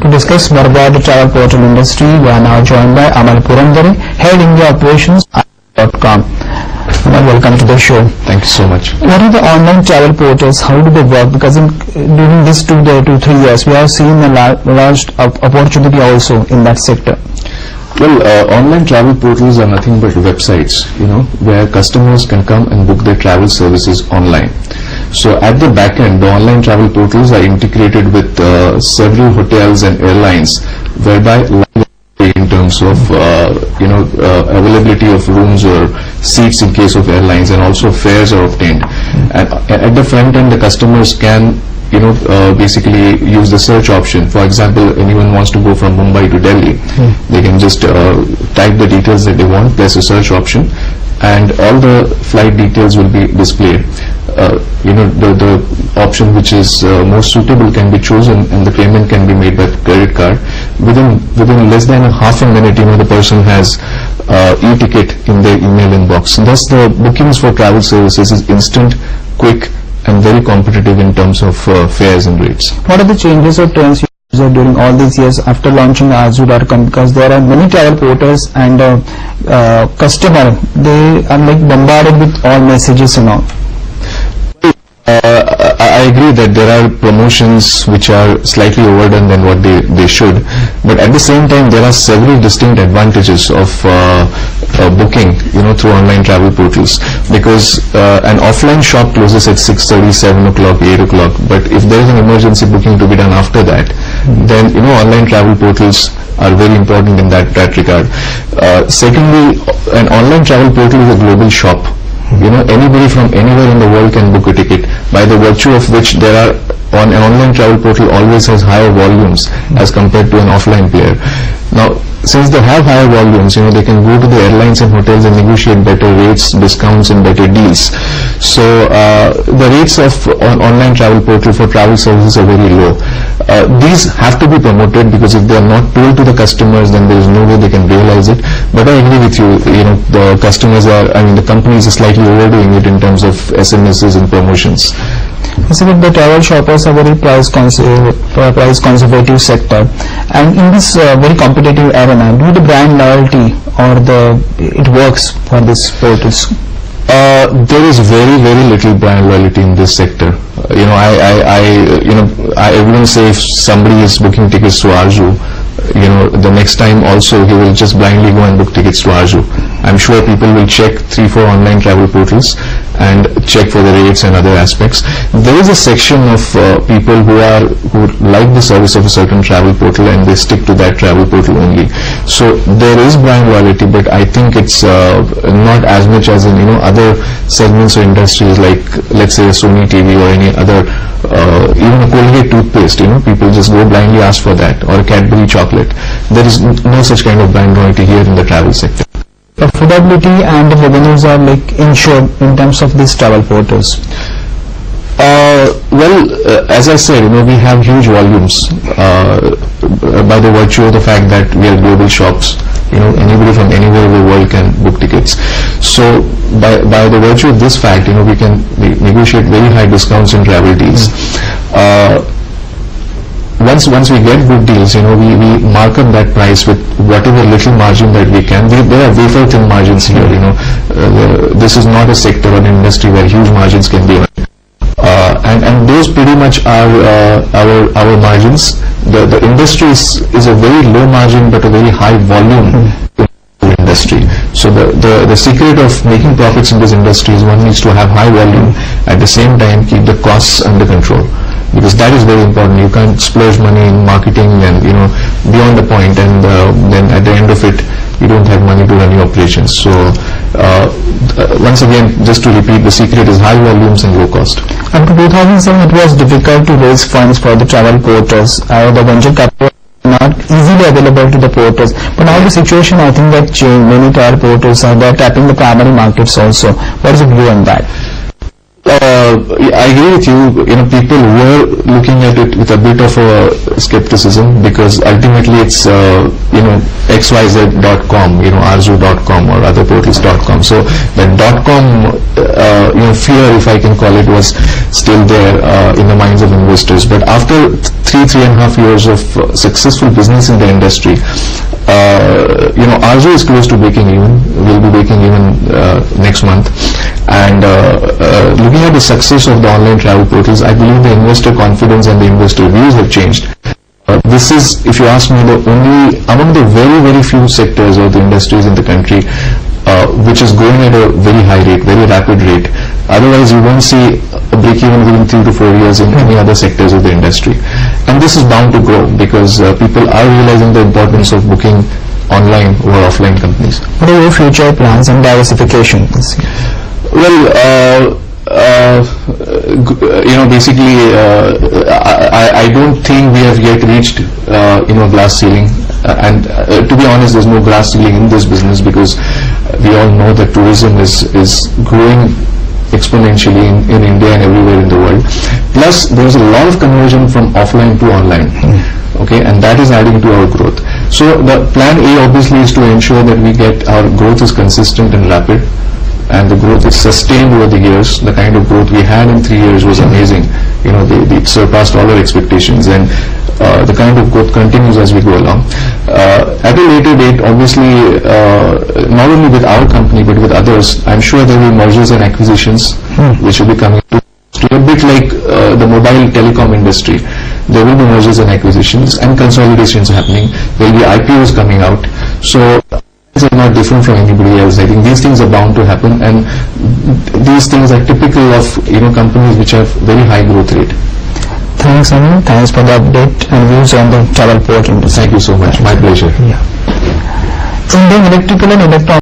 To discuss more about the travel portal industry, we are now joined by Amal Purandare, Head India Operations .com. Amal, welcome to the show. Thank you so much. What are the online travel portals? How do they work? Because during these 2 to 3 years, we have seen a large opportunity also in that sector. Well, online travel portals are nothing but websites, where customers can come and book their travel services online. So at the back end, the online travel portals are integrated with several hotels and airlines, whereby in terms of availability of rooms or seats in case of airlines, and also fares are obtained. And at the front end, the customers can basically use the search option. For example, anyone wants to go from Mumbai to Delhi, they can just type the details that they want, there's a search option, and all the flight details will be displayed. The option which is most suitable can be chosen, and the payment can be made by credit card. Within less than a half a minute, the person has e-ticket in their email inbox. Thus, the bookings for travel services is instant, quick, and very competitive in terms of fares and rates. What are the changes or trends you observed during all these years after launching Arzu.com? Because there are many travel portals, and customer, they are like bombarded with all messages and all. I agree that there are promotions which are slightly overdone than what they should, but at the same time there are several distinct advantages of booking through online travel portals, because an offline shop closes at 6:30, 7 o'clock, 8 o'clock, but if there is an emergency booking to be done after that, then online travel portals are very important in that regard. Secondly, an online travel portal is a global shop. Anybody from anywhere in the world can book a ticket, by the virtue of which there are an online travel portal always has higher volumes as compared to an offline player. Now, since they have higher volumes, they can go to the airlines and hotels and negotiate better rates, discounts, and better deals. So the rates of online travel portal for travel services are very low. These have to be promoted, because if they are not told to the customers, then there is no way they can realize it. But I agree with you. The customers the companies are slightly overdoing it in terms of SMSs and promotions. So the travel shoppers are very price conservative sector, and in this very competitive arena, do the brand loyalty or it works for these portals? There is very little brand loyalty in this sector. I wouldn't say if somebody is booking tickets to Arzu, the next time also he will just blindly go and book tickets to Arzu. I'm sure people will check 3-4 online travel portals and check for the rates and other aspects. There is a section of people who like the service of a certain travel portal, and they stick to that travel portal only. So there is brand loyalty, but I think it's not as much as in other segments or industries, like let's say a Sony TV or any other, even a Colgate toothpaste. People just go blindly ask for that, or a Cadbury chocolate. There is no such kind of brand loyalty here in the travel sector. Profitability and the revenues are ensured in terms of these travel portals. As I said, we have huge volumes by the virtue of the fact that we are global shops. Anybody from anywhere in the world can book tickets. So by the virtue of this fact, we can negotiate very high discounts in travel deals. Once we get good deals, we mark up that price with whatever little margin that we can. There are wafer thin margins here. This is not a sector or an industry where huge margins can be earned. And those pretty much are our margins. The industry is a very low margin but a very high volume industry. So the secret of making profits in this industry is one needs to have high volume, at the same time keep the costs under control, because that is very important. You can't splurge money in marketing and beyond the point, and then at the end of it you don't have money to run your operations. So once again, just to repeat, the secret is high volumes and low cost. Up to 2007, it was difficult to raise funds for the travel portals. The venture capital not easily available to the portals, but now the situation, I think, that changed. Many travel portals are there tapping the primary markets also. What is your view on that? I agree with you. People were looking at it with a bit of a skepticism, because ultimately it's xyz.com, arzu.com or other portals.com. So that .com fear, if I can call it, was still there in the minds of investors. But after 3.5 years of successful business in the industry, Arzu is close to breaking even. We'll be breaking even next month. And looking at the success of the online travel portals, I believe the investor confidence and the investor views have changed. This is, if you ask me, the only among the very, very few sectors or the industries in the country which is growing at a very high rate, very rapid rate. Otherwise, you won't see a break-even within 3 to 4 years in any other sectors of the industry. And this is bound to grow because people are realizing the importance of booking online or offline companies. What are your future plans and diversification? Well, basically, I don't think we have yet reached, glass ceiling. And to be honest, there's no glass ceiling in this business because we all know that tourism is growing exponentially in India and everywhere in the world. Plus, there's a lot of conversion from offline to online. Okay, and that is adding to our growth. So the plan A obviously is to ensure that we get our growth is consistent and rapid, and the growth is sustained over the years. The kind of growth we had in 3 years was amazing. They surpassed all our expectations, and the kind of growth continues as we go along. At a later date, obviously, not only with our company but with others, I'm sure there will be mergers and acquisitions which will be coming to a bit like the mobile telecom industry. There will be mergers and acquisitions and consolidations happening. There will be IPOs coming out. So are not different from anybody else. I think these things are bound to happen, and these things are typical of companies which have very high growth rate. Thanks, Amal. Thanks for the update and views on the travel port industry. Thank you so much. My pleasure. Indian Electrical and Electronics